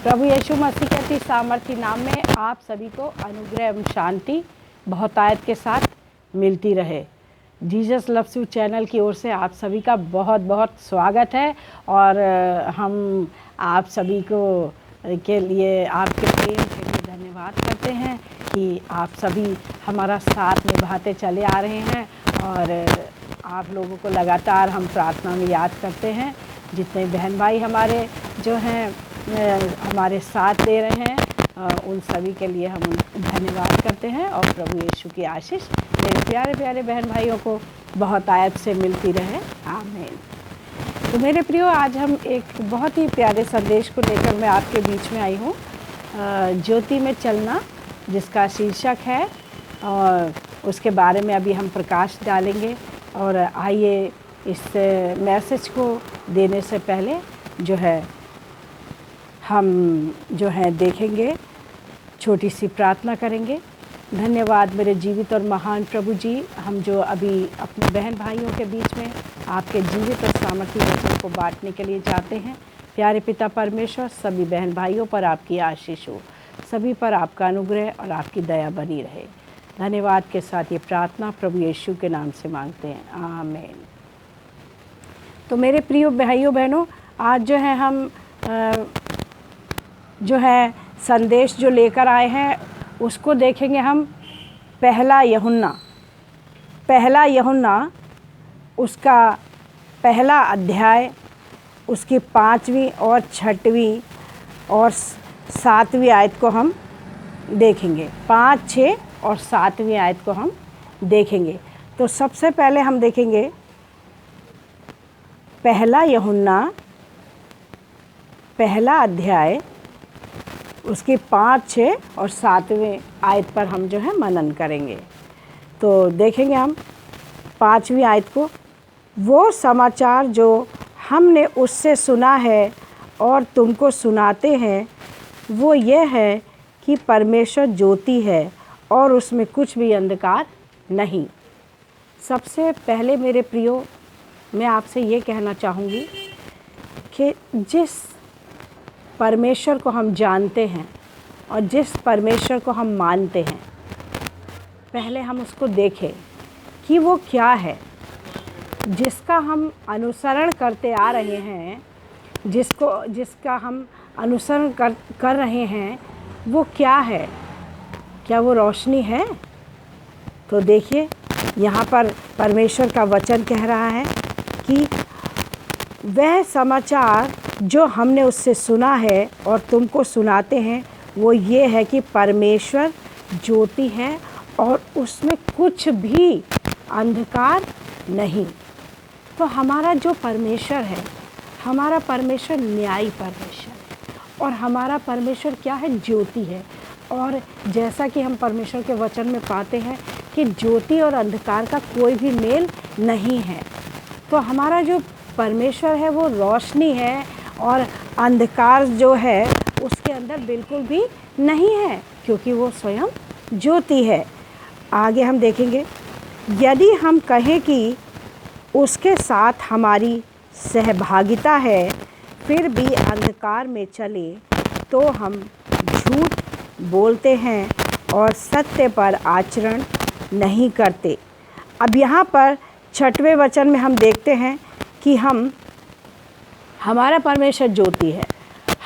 प्रभु यीशु मसीह के अति सामर्थी नाम में आप सभी को अनुग्रह एवं शांति बहुतायत के साथ मिलती रहे। जीसस लव्स यू चैनल की ओर से आप सभी का बहुत बहुत स्वागत है और हम आप सभी को के लिए आपके प्रेम के लिए धन्यवाद करते हैं कि आप सभी हमारा साथ निभाते चले आ रहे हैं और आप लोगों को लगातार हम प्रार्थना में याद करते हैं। जितने बहन भाई हमारे जो हैं हमारे साथ दे रहे हैं उन सभी के लिए हम धन्यवाद करते हैं और प्रभु यीशु की आशीष मेरे प्यारे प्यारे बहन भाइयों को बहुत आयत से मिलती रहे। आमीन। तो मेरे प्रियो, आज हम एक बहुत ही प्यारे संदेश को लेकर मैं आपके बीच में आई हूँ, ज्योति में चलना, जिसका शीर्षक है, और उसके बारे में अभी हम प्रकाश डालेंगे। और आइए इस मैसेज को देने से पहले जो है हम जो है देखेंगे, छोटी सी प्रार्थना करेंगे। धन्यवाद मेरे जीवित और महान प्रभु जी, हम जो अभी अपने बहन भाइयों के बीच में आपके जीवित और सामर्थी वचन को बांटने के लिए जाते हैं। प्यारे पिता परमेश्वर, सभी बहन भाइयों पर आपकी आशीष हो, सभी पर आपका अनुग्रह और आपकी दया बनी रहे। धन्यवाद के साथ ये प्रार्थना प्रभु यीशु के नाम से मांगते हैं, आमीन। तो मेरे प्रिय भाइयों बहनों, आज जो है हम जो है संदेश जो लेकर आए हैं उसको देखेंगे हम। पहला यूहन्ना उसका पहला अध्याय, उसकी 5वीं और 6वीं और 7वीं आयत को हम देखेंगे। 5, 6 और 7वीं आयत को हम देखेंगे। तो सबसे पहले हम देखेंगे पहला यूहन्ना पहला अध्याय, उसकी 5, 6 और 7वें आयत पर हम जो है मनन करेंगे। तो देखेंगे हम 5वीं आयत को। वो समाचार जो हमने उससे सुना है और तुमको सुनाते हैं, वो ये है कि परमेश्वर ज्योति है और उसमें कुछ भी अंधकार नहीं। सबसे पहले मेरे प्रियो, मैं आपसे ये कहना चाहूँगी कि जिस परमेश्वर को हम जानते हैं और जिस परमेश्वर को हम मानते हैं, पहले हम उसको देखें कि वो क्या है, जिसका हम अनुसरण करते आ रहे हैं, जिसका हम अनुसरण कर रहे हैं, वो क्या है। क्या वो रोशनी है? तो देखिए, यहाँ पर परमेश्वर का वचन कह रहा है कि वह समाचार जो हमने उससे सुना है और तुमको सुनाते हैं, वो ये है कि परमेश्वर ज्योति है और उसमें कुछ भी अंधकार नहीं। तो हमारा जो परमेश्वर है, हमारा परमेश्वर न्यायी परमेश्वर है और हमारा परमेश्वर क्या है? ज्योति है। और जैसा कि हम परमेश्वर के वचन में पाते हैं कि ज्योति और अंधकार का कोई भी मेल नहीं है। तो हमारा जो परमेश्वर है वो रोशनी है और अंधकार जो है उसके अंदर बिल्कुल भी नहीं है, क्योंकि वो स्वयं ज्योति है। आगे हम देखेंगे, यदि हम कहें कि उसके साथ हमारी सहभागिता है फिर भी अंधकार में चले, तो हम झूठ बोलते हैं और सत्य पर आचरण नहीं करते। अब यहाँ पर 6वें वचन में हम देखते हैं कि हमारा परमेश्वर ज्योति है।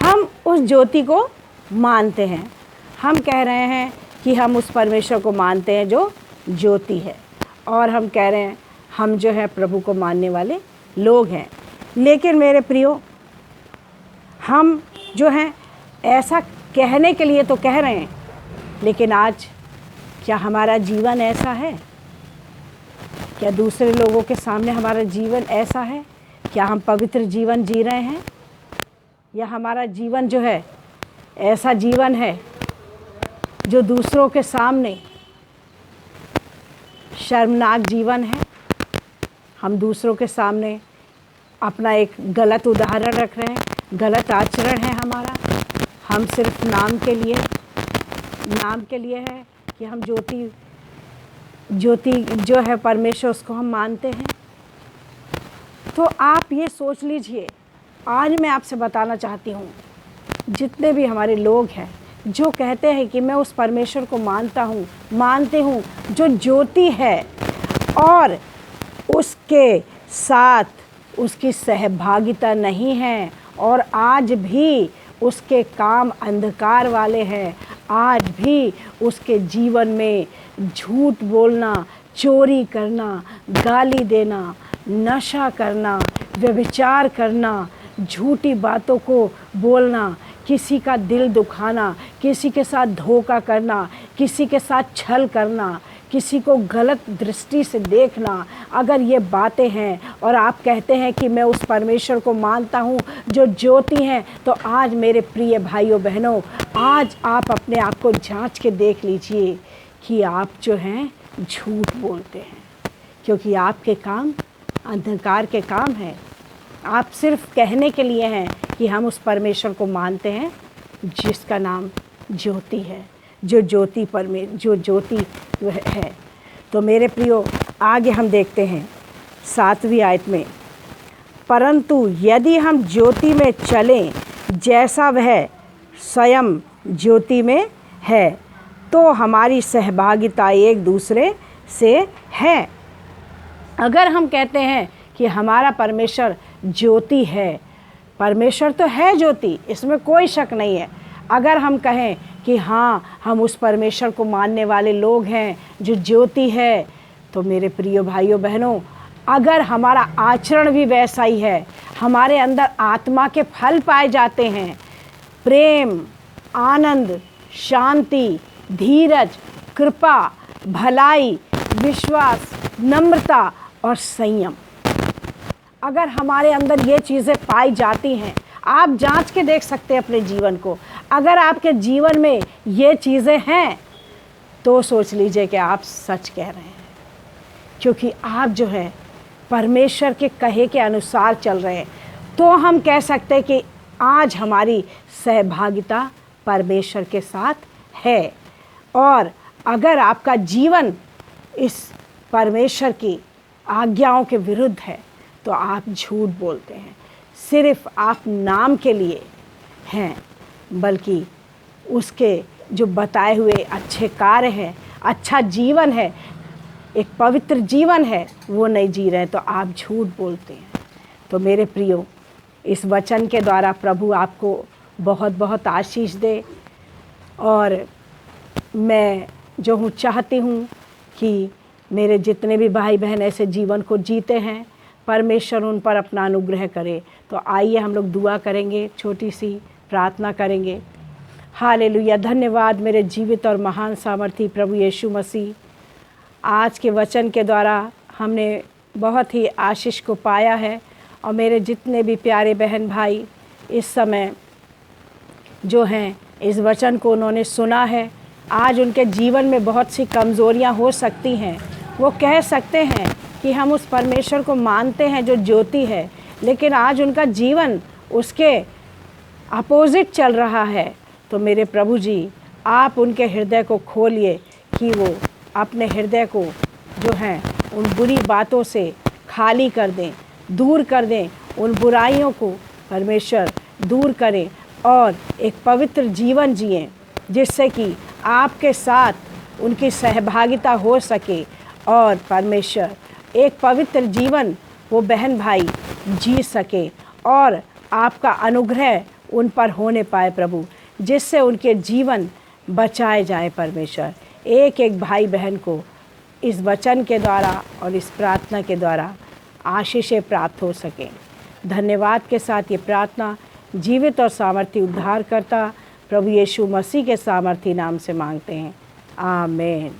हम उस ज्योति को मानते हैं। हम कह रहे हैं कि हम उस परमेश्वर को मानते हैं जो ज्योति है, और हम कह रहे हैं हम जो है प्रभु को मानने वाले लोग हैं। लेकिन मेरे प्रियो, हम जो हैं ऐसा कहने के लिए तो कह रहे हैं, लेकिन आज क्या हमारा जीवन ऐसा है? क्या दूसरे लोगों के सामने हमारा जीवन ऐसा है? क्या हम पवित्र जीवन जी रहे हैं, या हमारा जीवन जो है ऐसा जीवन है जो दूसरों के सामने शर्मनाक जीवन है? हम दूसरों के सामने अपना एक गलत उदाहरण रख रहे हैं, गलत आचरण है हमारा। हम सिर्फ नाम के लिए है कि हम ज्योति जो है परमेश्वर, उसको हम मानते हैं। तो आप ये सोच लीजिए, आज मैं आपसे बताना चाहती हूँ जितने भी हमारे लोग हैं जो कहते हैं कि मैं उस परमेश्वर को मानते हूँ जो ज्योति है और उसके साथ उसकी सहभागिता नहीं है और आज भी उसके काम अंधकार वाले हैं, आज भी उसके जीवन में झूठ बोलना, चोरी करना, गाली देना, नशा करना, व्यभिचार करना, झूठी बातों को बोलना, किसी का दिल दुखाना, किसी के साथ धोखा करना, किसी के साथ छल करना, किसी को गलत दृष्टि से देखना, अगर ये बातें हैं और आप कहते हैं कि मैं उस परमेश्वर को मानता हूँ जो ज्योति हैं, तो आज मेरे प्रिय भाइयों बहनों, आज आप अपने आप को जांच के देख लीजिए कि आप जो हैं झूठ बोलते हैं, क्योंकि आपके काम अंधकार के काम हैं। आप सिर्फ कहने के लिए हैं कि हम उस परमेश्वर को मानते हैं जिसका नाम ज्योति है, जो ज्योति है। तो मेरे प्रियो, आगे हम देखते हैं 7वीं आयत में, परंतु यदि हम ज्योति में चलें जैसा वह स्वयं ज्योति में है, तो हमारी सहभागिता एक दूसरे से है। अगर हम कहते हैं कि हमारा परमेश्वर ज्योति है, परमेश्वर तो है ज्योति, इसमें कोई शक नहीं है। अगर हम कहें कि हाँ हम उस परमेश्वर को मानने वाले लोग हैं जो ज्योति है, तो मेरे प्रिय भाइयों बहनों, अगर हमारा आचरण भी वैसा ही है, हमारे अंदर आत्मा के फल पाए जाते हैं, प्रेम, आनंद, शांति, धीरज, कृपा, भलाई, विश्वास, नम्रता और संयम, अगर हमारे अंदर ये चीज़ें पाई जाती हैं, आप जांच के देख सकते हैं अपने जीवन को। अगर आपके जीवन में ये चीज़ें हैं तो सोच लीजिए कि आप सच कह रहे हैं, क्योंकि आप जो है परमेश्वर के कहे के अनुसार चल रहे हैं। तो हम कह सकते हैं कि आज हमारी सहभागिता परमेश्वर के साथ है। और अगर आपका जीवन इस परमेश्वर की आज्ञाओं के विरुद्ध है तो आप झूठ बोलते हैं, सिर्फ आप नाम के लिए हैं, बल्कि उसके जो बताए हुए अच्छे कार्य हैं, अच्छा जीवन है, एक पवित्र जीवन है, वो नहीं जी रहे हैं, तो आप झूठ बोलते हैं। तो मेरे प्रियो, इस वचन के द्वारा प्रभु आपको बहुत बहुत आशीष दे। और मैं जो हूँ चाहती हूँ कि मेरे जितने भी भाई बहन ऐसे जीवन को जीते हैं, परमेश्वर उन पर अपना अनुग्रह करे। तो आइए हम लोग दुआ करेंगे, छोटी सी प्रार्थना करेंगे। हालेलुया, धन्यवाद मेरे जीवित और महान सामर्थी प्रभु यीशु मसीह। आज के वचन के द्वारा हमने बहुत ही आशीष को पाया है, और मेरे जितने भी प्यारे बहन भाई इस समय जो हैं इस वचन को उन्होंने सुना है, आज उनके जीवन में बहुत सी कमज़ोरियां हो सकती हैं। वो कह सकते हैं कि हम उस परमेश्वर को मानते हैं जो ज्योति है, लेकिन आज उनका जीवन उसके अपोजिट चल रहा है। तो मेरे प्रभु जी, आप उनके हृदय को खोलिए कि वो अपने हृदय को जो है उन बुरी बातों से खाली कर दें, दूर कर दें, उन बुराइयों को परमेश्वर दूर करें और एक पवित्र जीवन जिएं, जिससे कि आपके साथ उनकी सहभागिता हो सके और परमेश्वर एक पवित्र जीवन वो बहन भाई जी सके और आपका अनुग्रह उन पर होने पाए प्रभु, जिससे उनके जीवन बचाए जाए। परमेश्वर एक एक भाई बहन को इस वचन के द्वारा और इस प्रार्थना के द्वारा आशीषें प्राप्त हो सकें। धन्यवाद के साथ ये प्रार्थना जीवित और सामर्थी उद्धारकर्ता प्रभु यीशु मसीह के सामर्थी नाम से मांगते हैं, आमीन।